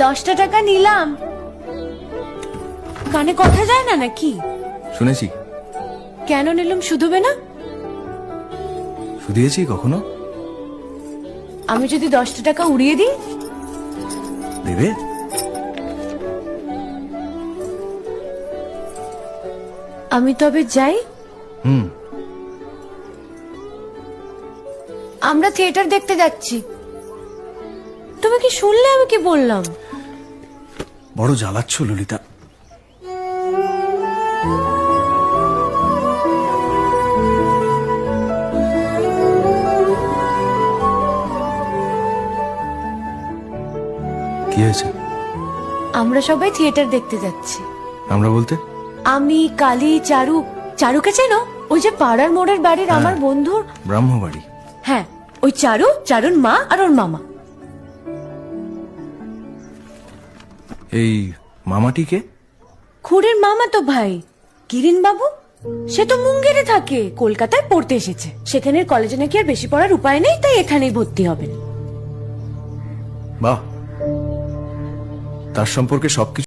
10টা টাকা নিলাম। কানে কথা যায় না নাকি? শুনেছি। কেন নিলাম? শুধুবে না? শুধিয়েছি কখনো? আমি যদি 10টা টাকা উড়িয়ে দিই? দেবে? আমি তবে যাই। আমরা থিয়েটার দেখতে যাচ্ছি। তুমি কি শুনলে আমি কি বললাম? বড় জ্বালাচ্ছ ললিতা। কি হয়েছে? আমরা সবাই থিয়েটার দেখতে যাচ্ছি। আমরা বলতে? আমি, কালী, চারু। চারুকে চেনো? ওই যে পাড়ার মোড়ের বাড়ির আমার বন্ধুর ব্রাহ্মবাড়ি। হ্যাঁ, ওই চারু, চারুর মা আর ওর মামা। এই মামাটিকে? খুড়ের মামা তো ভাই, কিরিন বাবু। সে তো মুঙ্গেরে থাকে, কলকাতায় পড়তে এসেছে। সেখানের কলেজে নাকি আর বেশি পড়ার উপায় নেই, তাই এখানেই ভর্তি হবেন। বাহ, তার সম্পর্কে সবকিছু